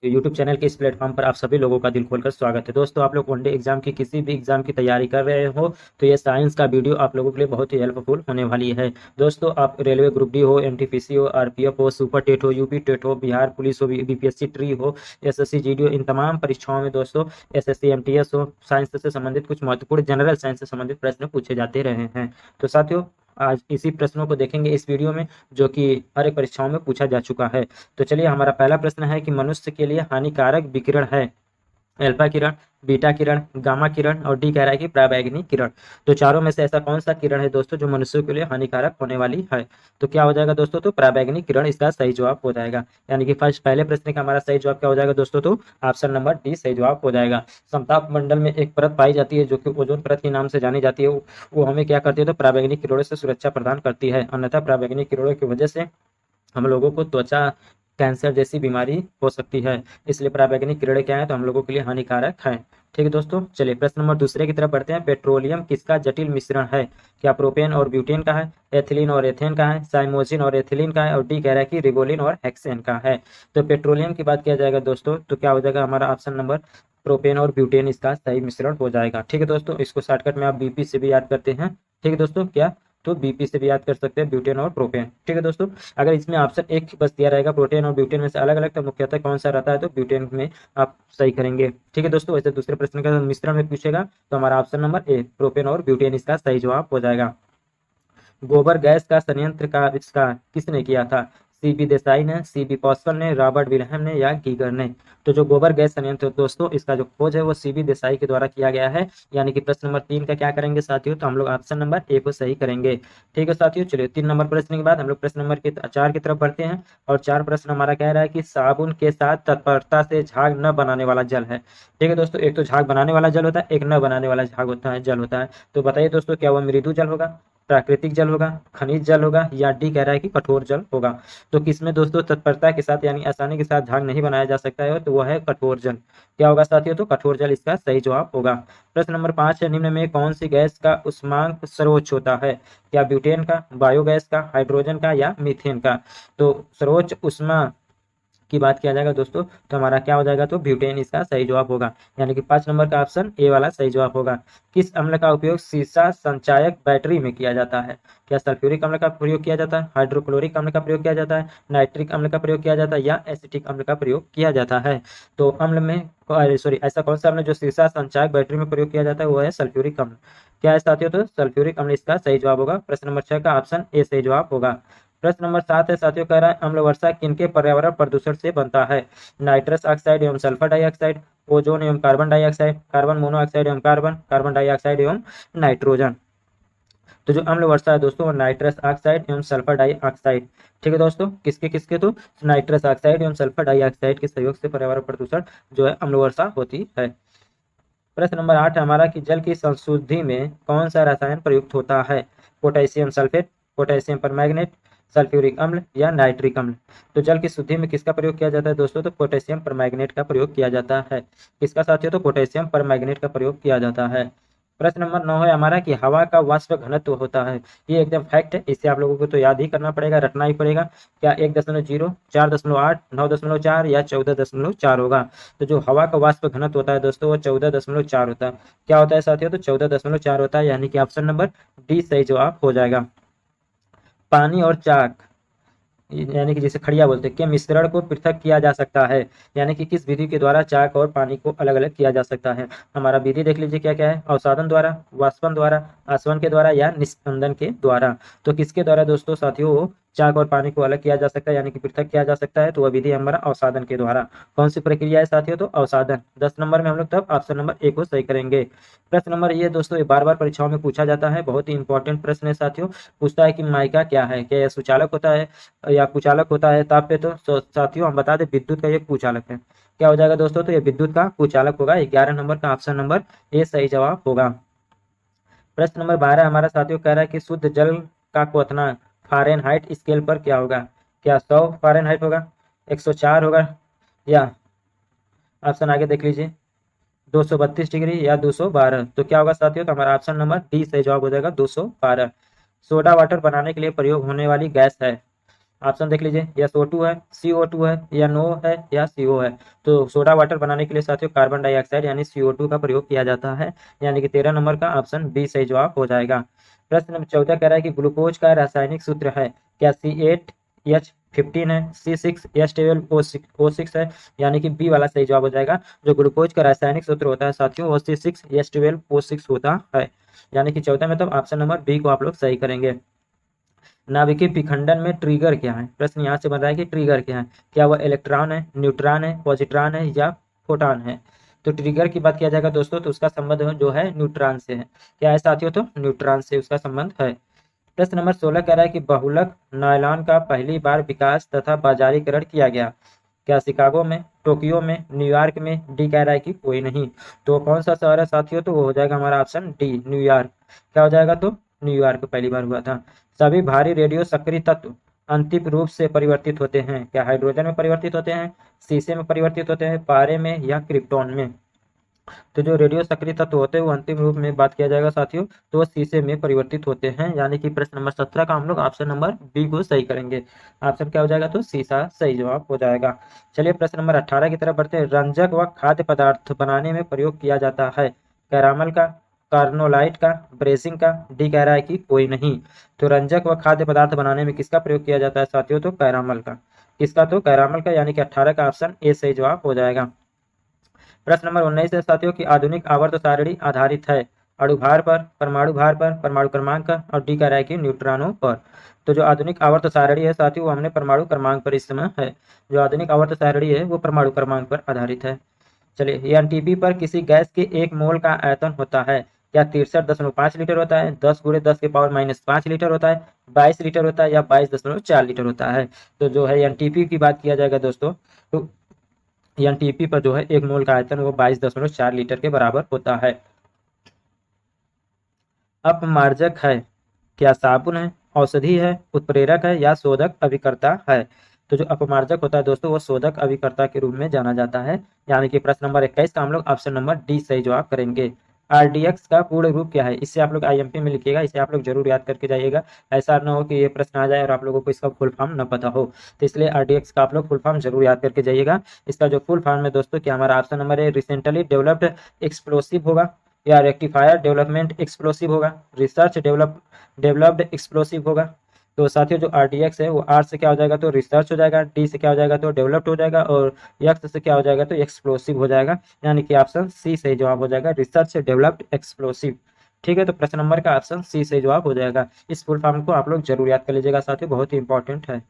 YouTube channel के इस platform पर आप सभी लोगों का दिल खोलकर स्वागत है। दोस्तों, आप लोग वनडे एग्जाम की किसी भी एग्जाम की तैयारी कर रहे हो तो ये साइंस का वीडियो आप लोगों के लिए बहुत ही हेल्पफुल होने वाली है। दोस्तों, आप रेलवे ग्रुप डी हो, एनटीपीसी हो, आरपीएफ हो, सुपर टेट हो, यूपी टेट हो, बिहार पुलिस हो, बीपीएससी ट्री हो, एसएससी जीडी हो, इन तमाम परीक्षाओं में दोस्तों एसएससी एमटीएस हो, साइंस से संबंधित कुछ महत्वपूर्ण जनरल साइंस से संबंधित प्रश्न पूछे जाते रहे हैं। तो साथियों, आज इसी प्रश्नों को देखेंगे इस वीडियो में, जो कि हर एक परीक्षाओं में पूछा जा चुका है। तो चलिए, हमारा पहला प्रश्न है कि मनुष्य के लिए हानिकारक विकिरण है अल्फा किरण, बीटा किरण, गामा किरण और डी कह रहा है कि पराबैंगनी किरण। तो चारों में से ऐसा कौन सा किरण है दोस्तों जो मनुष्यों के लिए हानिकारक होने वाली है? तो क्या हो जाएगा दोस्तों? तो पराबैंगनी किरण इसका सही जवाब हो जाएगा। यानी कि फर्स्ट पहले प्रश्न का हमारा सही जवाब क्या हो जाएगा दोस्तों? तो ऑप्शन नंबर डी सही जवाब हो जाएगा। समताप मंडल में एक परत पाई जाती है जो कि ओजोन परत के नाम से जानी जाती है। वो हमें क्या करती है? तो पराबैंगनी किरणों से सुरक्षा प्रदान करती है। अन्यथा पराबैंगनी किरणों की वजह से हम लोगों को त्वचा कैंसर जैसी बीमारी हो सकती है। इसलिए पराबैंगनी किरणें क्या है? तो हम लोगों के लिए हानिकारक है। ठीक है दोस्तों, चलिए प्रश्न नंबर दूसरे की तरफ बढ़ते हैं। पेट्रोलियम किसका जटिल मिश्रण है? क्या प्रोपेन और ब्यूटेन का है, एथिलीन और एथेन का है, साइमोजिन और एथिलीन का है और डी कह रहा है कि रिगोलिन और हेक्सेन का है। तो पेट्रोलियम की बात किया जाएगा दोस्तों, तो क्या हो जाएगा हमारा ऑप्शन नंबर प्रोपेन और ब्यूटेन इसका सही मिश्रण हो जाएगा। ठीक है दोस्तों, इसको शॉर्टकट में आप बीपी से भी याद करते हैं। ठीक है दोस्तों, क्या? तो बीपी से भी याद कर सकते हैं, ब्यूटेन और प्रोपेन। ठीक है दोस्तों, अगर इसमें ऑप्शन एक बस दिया रहेगा प्रोटेन और ब्यूटेन में से अलग अलग, तो मुख्यतः कौन सा रहता है? तो ब्यूटेन में आप सही करेंगे। ठीक है दोस्तों, वैसे दूसरे प्रश्न का मिश्रण में पूछेगा तो हमारा ऑप्शन नंबर ए प्रोपेन और ब्यूटेन इसका सही जवाब हो जाएगा। गोबर गैस का संयंत्र का इसका किसने किया था? सीबी देसाई ने, सीबी पॉस्कल ने, रॉबर्ट विल्हेम ने या गीगर ने? तो जो गोबर गैस संयंत्र दोस्तों इसका जो खोज है वो सीबी देसाई के द्वारा किया गया है। यानी कि प्रश्न नंबर 3 का क्या करेंगे साथियों? तो हम लोग ऑप्शन नंबर ए को सही करेंगे। ठीक है साथियों, चलिए 3 नंबर प्रश्न के बाद हम लोग प्रश्न नंबर 4 की तरफ बढ़ते हैं। और 4 प्रश्न हमारा कह रहा है कि साबुन के साथ तत्परता से झाग न बनाने वाला जल है। ठीक है दोस्तों, एक तो झाग बनाने वाला जल होता है, एक न बनाने वाला झाग होता है, जल होता है। तो बताइए दोस्तों, क्या वो मृदु जल होगा, प्राकृतिक जल होगा, खनिज जल होगा या डी कह रहा है कि कठोर जल होगा? तो किसमें दोस्तों तत्परता के साथ यानी आसानी के साथ झाग नहीं बनाया जा सकता है? तो वह है कठोर जल। क्या होगा साथियों? तो कठोर जल इसका सही जवाब होगा। प्रश्न नंबर 5 है, निम्न में कौन सी गैस का ऊष्मांक सर्वोच्च होता है? क्या ब्यूटेन का, बायोगैस का, हाइड्रोजन का या मीथेन का? तो सर्वोच्च ऊष्मा की बात किया जाएगा दोस्तों, तो हमारा क्या हो जाएगा? तो ब्यूटेन इसका सही जवाब होगा। यानी कि 5 नंबर का ऑप्शन ए वाला सही जवाब होगा। किस अम्ल का उपयोग सीसा संचायक बैटरी में किया जाता है? क्या सल्फ्यूरिक अम्ल का प्रयोग किया जाता है, हाइड्रोक्लोरिक अम्ल का प्रयोग किया जाता है, नाइट्रिक अम्ल का प्रयोग किया जाता है या एसिटिक अम्ल का प्रयोग किया जाता है? तो अम्ल में सॉरी ऐसा कौन सा अम्ल जो सीसा संचायक बैटरी में प्रयोग किया जाता है वो है सल्फ्यूरिक अम्ल। क्या है साथियों? तो सल्फ्यूरिक अम्ल इसका सही जवाब होगा। प्रश्न नंबर 6 का ऑप्शन ए सही जवाब होगा। प्रश्न नंबर 7 है साथियों, कह रहा है अम्ल वर्षा किनके पर्यावरण प्रदूषण से बनता है? नाइट्रस ऑक्साइड एवं सल्फर डाइऑक्साइड, ओजोन एवं कार्बन डाइऑक्साइड, कार्बन मोनोऑक्साइड एवं कार्बन, कार्बन डाइऑक्साइड एवं नाइट्रोजन। तो जो अम्ल वर्षा है दोस्तों वो नाइट्रस ऑक्साइड एवं सल्फर डाइऑक्साइड। ठीक है दोस्तों, किसके किसके? तो नाइट्रस ऑक्साइड एवं सल्फर डाइऑक्साइड के सहयोग से पर्यावरण प्रदूषण जो है अम्ल वर्षा होती है। प्रश्न नंबर 8 है हमारा कि जल की संशुद्धि में कौन सा रसायन प्रयुक्त होता है? Potassium sulphate, potassium permanganate, sulphuric अम्ल या नाइट्रिक अम्ल? तो जल की शुद्धि में किसका प्रयोग किया जाता है दोस्तों? तो पोटेशियम परमैंगनेट का प्रयोग किया जाता है। किसका साथियों? तो पोटेशियम परमैंगनेट का प्रयोग किया जाता है। प्रश्न नंबर 9 है हमारा कि हवा का वाष्प घनत्व होता है। ये एकदम फैक्ट है, इससे आप लोगों को तो याद ही करना पड़ेगा, रटना ही पड़ेगा। क्या 1.0, 4.8, 9.4 या 14.4 होगा? तो जो हवा का वाष्प घनत्व होता है दोस्तों वो 14.4 होता है। क्या होता है साथियों? तो 14.4 होता है। यानी कि ऑप्शन नंबर डी सही जवाब हो जाएगा। पानी और चाक यानी कि जिसे खड़िया बोलते हैं के मिश्रण को पृथक किया जा सकता है? यानी कि किस विधि के द्वारा चाक और पानी को अलग अलग किया जा सकता है? हमारा विधि देख लीजिए क्या क्या है। अवसादन द्वारा, वाष्पन द्वारा, आसवन के द्वारा या निस्पंदन के द्वारा? तो किसके द्वारा दोस्तों साथियों चाक और पानी को अलग किया जा सकता है यानी कि पृथक किया जा सकता है? तो वह विधि हमारा अवसादन के द्वारा। कौन सी प्रक्रिया है साथियों? तो अवसादन। 10 नंबर में हम लोग तब ऑप्शन नंबर ए को सही करेंगे। प्रश्न नंबर ये दोस्तों ये बार बार परीक्षाओं में पूछा जाता है, बहुत ही इंपॉर्टेंट प्रश्न है साथियों। पूछता है कि माइका क्या है? क्या यह सुचालक होता है या कुचालक होता है ताप पे? तो साथियों हम बता दें विद्युत का ये कुचालक है। क्या हो जाएगा दोस्तों? तो ये विद्युत का कुचालक होगा। 11 नंबर का ऑप्शन नंबर ए सही जवाब होगा। प्रश्न नंबर 12 हमारा साथियों कह रहा है कि शुद्ध जल का क्वथनांक फ़ारेनहाइट स्केल पर क्या होगा? क्या 100 फ़ारेनहाइट होगा, 104 होगा या ऑप्शन आगे देख लीजिए 232 डिग्री या 212? तो क्या होगा साथियों? तो हमारा ऑप्शन नंबर डी सही जवाब हो जाएगा 212। सोडा वाटर बनाने के लिए प्रयोग होने वाली गैस है। ऑप्शन देख लीजिए, या SO2 है, CO2 है, या NO है, या CO है। तो सोडा वाटर बनाने के लिए साथियों कार्बन डाइऑक्साइड यानी CO2 का प्रयोग किया जाता है, यानी कि 13 नंबर का ऑप्शन बी सही जवाब हो जाएगा। प्रश्न नंबर 14 कह रहा है कि ग्लूकोज का रासायनिक सूत्र है, क्या C8H15 है, C6H12O6 है, यानी कि बी वाला सही जवाब हो जाएगा। जो ग्लूकोज का रासायनिक सूत्र होता है साथियों वो C6H12O6 होता है, यानी कि 14 में तो ऑप्शन नंबर बी को आप लोग सही करेंगे। नाभिकीय विखंडन में ट्रिगर क्या है? प्रश्न यहाँ से बन रहा है कि ट्रिगर क्या है, क्या वह इलेक्ट्रॉन है, न्यूट्रॉन है, पॉजिट्रॉन है, या फोटॉन है। तो ट्रिगर की बात किया जाएगा दोस्तों तो उसका संबंध जो है न्यूट्रॉन से है। क्या है साथियों? तो न्यूट्रॉन से उसका संबंध है। प्रश्न नंबर 16 कह रहा है कि बहुलक नायलॉन का पहली बार विकास तथा बाजारीकरण किया गया, क्या शिकागो में, टोक्यो में, न्यूयॉर्क में, डी कह रहा है कि कोई नहीं। तो कौन सा शहर है साथियों? तो वो हो जाएगा हमारा ऑप्शन डी, न्यूयॉर्क। क्या हो जाएगा? तो न्यूयॉर्क पहली बार हुआ था। सभी भारी रेडियो सक्रिय तत्व अंतिम रूप से परिवर्तित होते हैं, क्या हाइड्रोजन में परिवर्तित होते हैं, शीशे में परिवर्तित होते हैं, पारे में, या क्रिप्टॉन में। तो जो रेडियो सक्रिय तत्व होते हैं वो अंतिम रूप में बात किया जाएगा साथियों तो वो शीशे में परिवर्तित होते हैं, यानी कि प्रश्न नंबर 17 का हम लोग ऑप्शन नंबर बी को सही करेंगे। ऑप्शन क्या हो जाएगा? तो शीशा सही जवाब हो जाएगा। चलिए प्रश्न नंबर 18 की तरफ बढ़ते हैं। रंजक व खाद्य पदार्थ बनाने में प्रयोग किया जाता है, कैरामल का, कार्नोलाइट का, ब्रेसिंग का, डी कह रहा है कि कोई नहीं। तो रंजक व खाद्य पदार्थ बनाने में किसका प्रयोग किया जाता है साथियों? तो कैरामल का। किसका? तो कैरामल का, यानी कि 18 का ऑप्शन ए सही जवाब हो जाएगा। प्रश्न नंबर 19 है साथियों की आधुनिक आवर्त सारणी आधारित है अणुभार पर, परमाणु भार पर, परमाणु क्रमांक पर, और डी कह रहा है कि न्यूट्रॉनों पर। तो जो आधुनिक आवर्त सारणी है साथियों वो हमने परमाणु क्रमांक पर इस समय है। जो आधुनिक आवर्त सारणी है वो परमाणु क्रमांक पर आधारित है। चलिए एनटीपी पर किसी गैस के 1 मोल का आयतन होता है, क्या 63.5 लीटर होता है, 10 × 10⁻⁻5 लीटर होता है, 22 लीटर होता है, या 22.4 लीटर होता है। तो जो है एनटीपी की बात किया जाएगा दोस्तों तो एनटीपी पर जो है 1 मोल का आयतन वो 22.4 लीटर के बराबर होता है। अपमार्जक है, क्या साबुन है, औषधि है, उत्प्रेरक है, या शोधक अभिकर्ता है। तो जो अपमार्जक होता है दोस्तों वो शोधक अभिकर्ता के रूप में जाना जाता है, यानी कि प्रश्न नंबर 21 का हम लोग ऑप्शन नंबर डी सही जवाब करेंगे। आरडीएक्स का पूर्ण रूप क्या है? इससे आप लोग आईएमपी में लिखिएगा, इसे आप लोग जरूर याद करके जाइएगा। ऐसा ना हो कि ये प्रश्न आ जाए और आप लोगों को इसका फुल फॉर्म न पता हो, तो इसलिए आरडीएक्स का आप लोग फुल फॉर्म जरूर याद करके जाइएगा। इसका जो फुल फॉर्म है दोस्तों क्या हमारा ऑप्शन नंबर है रिसेंटली डेवलप्ड एक्सप्लोसिव होगा, या रेक्टिफायर डेवलपमेंट एक्सप्लोसिव होगा, रिसर्च डेवलप्ड एक्सप्लोसिव होगा। तो साथियों जो आरडीएक्स है वो आर से क्या हो जाएगा? तो रिसर्च हो जाएगा, डी से क्या हो जाएगा? तो डेवलप्ड हो जाएगा, और एक्स से क्या हो जाएगा? तो एक्सप्लोसिव हो जाएगा, यानी कि ऑप्शन सी सही जवाब हो जाएगा, रिसर्च डेवलप्ड एक्सप्लोसिव। ठीक है, तो प्रश्न नंबर का ऑप्शन सी सही जवाब हो जाएगा। इस फुल फॉर्म को आप लोग जरूर याद कर लीजिएगा साथियों, बहुत ही इंपॉर्टेंट है।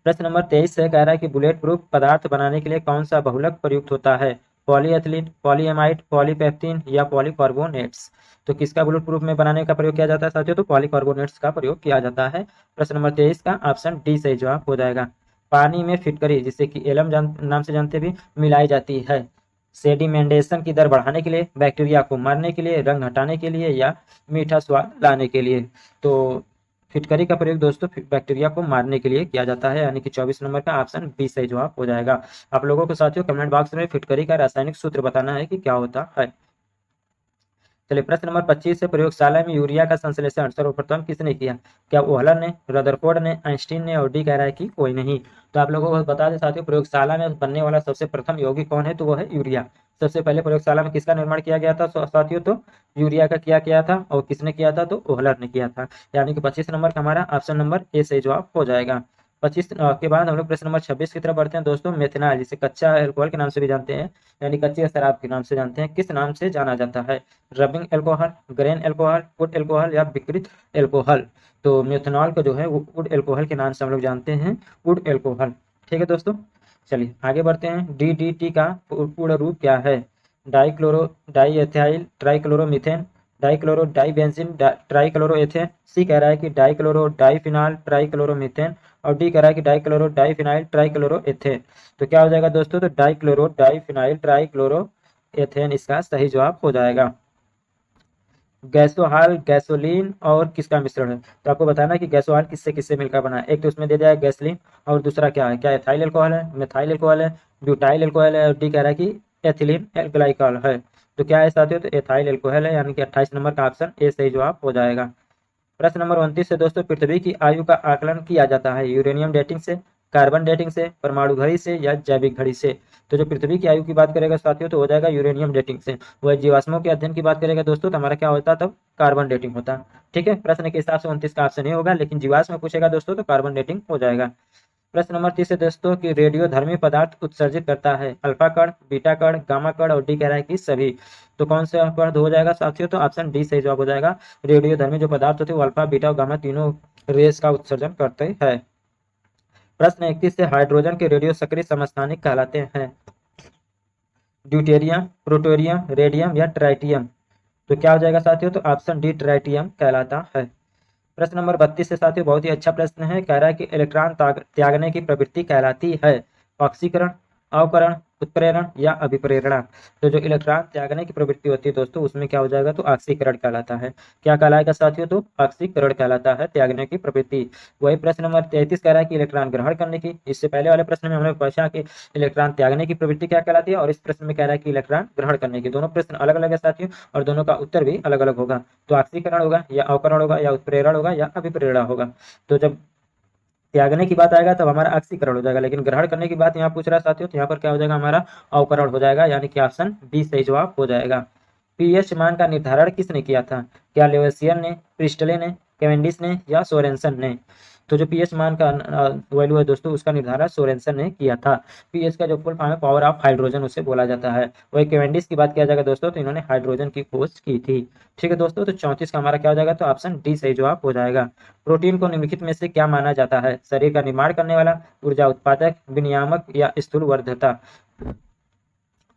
प्रश्न नंबर 23 से कह रहा है कि बुलेट प्रूफ पदार्थ बनाने के लिए कौन सा बहुलक प्रयुक्त होता है, पॉलीएथिलीन, पॉलीएमाइड, पॉलीपेप्टीन, या पॉलीकार्बोनेट्स। तो किसका बुलेट प्रूफ में बनाने का प्रयोग किया जाता है साथियों? तो पॉलीकार्बोनेट्स का प्रयोग किया जाता है। प्रश्न नंबर 23 का ऑप्शन डी सही जवाब हो जाएगा। पानी में फिटकरी जिसे कि एलम नाम से जानते भी मिलाई जाती है, सेडिमेंटेशन की दर बढ़ाने के लिए, बैक्टीरिया को मारने के लिए, रंग हटाने के लिए, या मीठा स्वाद लाने के लिए। तो फिटकरी का प्रयोग दोस्तों बैक्टीरिया को मारने के लिए किया जाता है, यानी कि 24 नंबर का ऑप्शन बी सही जवाब हो जाएगा। आप लोगों को साथियों कमेंट बॉक्स में फिटकरी का रासायनिक सूत्र बताना है कि क्या होता है। चलिए प्रश्न नंबर 25 से प्रयोगशाला में यूरिया का संश्लेषण सर्वप्रथम किसने किया, क्या ओहलर ने, रदरफोर्ड ने, आइंस्टीन ने, और डी कह रहा है कि कोई नहीं। तो आप लोगों को बता दें साथियों प्रयोगशाला में बनने वाला सबसे प्रथम यौगिक कौन है? तो वो है यूरिया। सबसे पहले प्रयोगशाला में किसका निर्माण किया गया था साथियों? तो यूरिया का किया गया था, और किसने किया था? तो ओहलर ने किया था, यानी कि 25 नंबर का हमारा ऑप्शन नंबर ए सही जवाब हो जाएगा। 25 के बाद हम लोग प्रश्न नंबर 26 की तरफ बढ़ते हैं दोस्तों। मेथनॉल जिसे कच्चा अल्कोहल के नाम से भी जानते हैं, यानी कच्ची शराब के नाम से जानते हैं, किस नाम से जाना जाता है? Rubbing alcohol, grain alcohol, would alcohol, या विकृत एल्कोहल। तो मेथनॉल को जो है वो वुड एल्कोहल के नाम से हम लोग जानते हैं, वुड एल्कोहल। ठीक है दोस्तों, चलिए आगे बढ़ते हैं। डीडीटी का पूर्ण रूप क्या है? डाइक्लोरो डाइएथाइल ट्राइक्लोरोमीथेन, डाइक्लोरो डाइबेंजीन ट्राइक्लोरो एथेन, सी कह रहा है कि डाइक्लोरो डाइफिनाल ट्राइक्लोरोमीथेन, और डी कह रहा है कि डाइक्लोरो डाइफिनाइल ट्राइक्लोरो एथेन। तो क्या हो जाएगा दोस्तों? तो डाइक्लोरो डाइफिनाइल ट्राइक्लोरो एथेन इसका सही जवाब हो जाएगा। गैसोहाल गैसोलीन और किसका मिश्रण है? तो आपको बताना है कि गैसोहाल किससे किससे मिलकर बना है। एक तो उसमें दे दिया है गैसलीन, और दूसरा क्या है? क्या एथाइल एल्कोहल है, मिथाइल एल्कोहल है, ब्यूटाइल एल्कोहल है, और डी कह रहा है कि एथिलीन ग्लाइकॉल है। तो क्या है साथियों? तो एथाइल एल्कोहल है, यानी कि 28 नंबर का ऑप्शन ए सही जवाब हो जाएगा। प्रश्न नंबर 29 से दोस्तों, पृथ्वी की आयु का आकलन किया जाता है यूरेनियम डेटिंग से, कार्बन डेटिंग से, परमाणु घड़ी से या जैविक घड़ी से। तो जो पृथ्वी की आयु की बात करेगा साथियों तो हो जाएगा यूरेनियम डेटिंग से। वह जीवाश्मों के अध्ययन की बात करेगा दोस्तों तो हमारा क्या होता तब कार्बन डेटिंग होता। ठीक है, प्रश्न के हिसाब से 29 का ऑप्शन नहीं होगा, लेकिन जीवाश्म में पूछेगा दोस्तों तो कार्बन डेटिंग हो जाएगा। प्रश्न नंबर 30 है दोस्तों कि रेडियोधर्मी पदार्थ उत्सर्जित करता है अल्फा कण, बीटा कण, गामा कण और डी कह रहा है कि सभी। तो कौन सा कण हो जाएगा साथियों, तो ऑप्शन डी सही जवाब हो जाएगा। रेडियोधर्मी जो पदार्थ होते हैं वो अल्फा, बीटा और गामा तीनों रेस का उत्सर्जन करते हैं। प्रश्न 31 से, हाइड्रोजन के रेडियो सक्रिय समस्थानिक कहलाते हैं ड्यूटेरियम, प्लूटोनियम, रेडियम या ट्राइटियम। तो क्या हो जाएगा साथियों, तो ऑप्शन डी ट्राइटियम कहलाता है। प्रश्न नंबर 32 से साथियों बहुत ही अच्छा प्रश्न है, कह रहा है कि इलेक्ट्रॉन त्यागने की प्रवृत्ति कहलाती है ऑक्सीकरण, अवकरण, उत्प्रेरण या अभिप्रेरणा। तो जो इलेक्ट्रॉन त्यागने की प्रवृत्ति होती है दोस्तों उसमें क्या हो जाएगा, तो ऑक्सीकरण कहलाता है। क्या कहलाएगा साथियों, तो ऑक्सीकरण कहलाता है त्यागने की प्रवृत्ति। वही प्रश्न नंबर 33 कह रहा है कि इलेक्ट्रॉन ग्रहण करने की। इससे पहले वाले प्रश्न में हमने पूछा कि इलेक्ट्रॉन त्यागने की प्रवृत्ति क्या कहलाती है, और इस प्रश्न में कह रहा है कि इलेक्ट्रॉन ग्रहण करने की। दोनों प्रश्न अलग अलग है साथियों और दोनों का उत्तर भी अलग अलग होगा। तो ऑक्सीकरण होगा या अवकरण होगा या उत्प्रेरण होगा या अभिप्रेरणा होगा। तो जब त्यागने की बात आएगा तब हमारा ऑक्सीकरण हो जाएगा, लेकिन ग्रहण करने की बात यहाँ पूछ रहा है साथियों तो यहाँ पर क्या हो जाएगा, हमारा अवकरण हो जाएगा, यानी कि ऑप्शन बी सही जवाब हो जाएगा। पीएच मान का निर्धारण किसने किया था, क्या लेवेसियर ने, प्रिस्टले ने, कैवेंडिश ने या सोरेनसन ने। तो जो पीएच मान का वैल्यू है दोस्तों उसका निर्धारण सोरेनसन ने किया था। पीएच का जो फुल फॉर्म है पावर ऑफ हाइड्रोजन उसे बोला जाता है। वही कैवेंडिश की बात किया जाएगा दोस्तों तो इन्होंने हाइड्रोजन की खोज की थी। ठीक है दोस्तों, तो 34 का हमारा क्या हो जाएगा, तो ऑप्शन डी सही जवाब हो जाएगा। प्रोटीन को निम्नलिखित में से क्या माना जाता है, शरीर का निर्माण करने वाला, ऊर्जा उत्पादक, विनियामक या स्थूल वर्धता।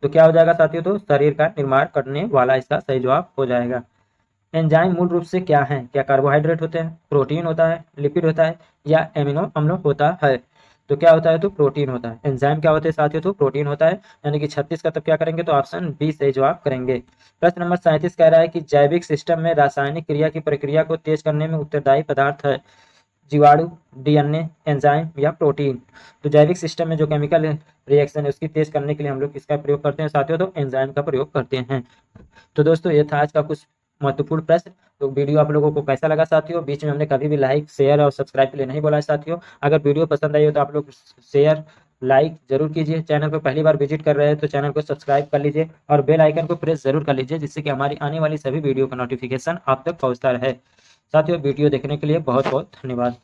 तो क्या हो जाएगा साथियों, तो शरीर का निर्माण करने वाला इसका सही जवाब हो जाएगा। एंजाइम मूल रूप से क्या है, क्या कार्बोहाइड्रेट होते हैं, प्रोटीन होता है, लिपिड होता है या एमिनो अम्ल होता है। तो क्या होता है, तो प्रोटीन होता है। एंजाइम क्या होते हैं साथियों, तो प्रोटीन होता है। यानी कि 36 का तब क्या करेंगे, तो ऑप्शन बी सही जवाब करेंगे। प्रश्न नंबर 37 कह रहा है कि जैविक सिस्टम में रासायनिक क्रिया की प्रक्रिया को तेज करने में उत्तरदायी पदार्थ है जीवाणु, डीएनए, एंजाइम या प्रोटीन। तो जैविक सिस्टम में जो केमिकल रिएक्शन है उसकी तेज करने के लिए हम लोग किसका प्रयोग करते हैं साथियों, तो एंजाइम का प्रयोग करते हैं। तो दोस्तों ये था आज का कुछ महत्वपूर्ण प्रश्न। तो वीडियो आप लोगों को कैसा लगा साथियों, बीच में हमने कभी भी लाइक, शेयर और सब्सक्राइब के लिए नहीं बोला है साथियों। अगर वीडियो पसंद आई हो तो आप लोग शेयर, लाइक जरूर कीजिए। चैनल पर पहली बार विजिट कर रहे हैं तो चैनल को सब्सक्राइब कर लीजिए और बेल आइकन को प्रेस जरूर कर लीजिए, जिससे कि हमारी आने वाली सभी वीडियो का नोटिफिकेशन आप तक पहुंचता रहे। साथियों वीडियो देखने के लिए बहुत बहुत धन्यवाद।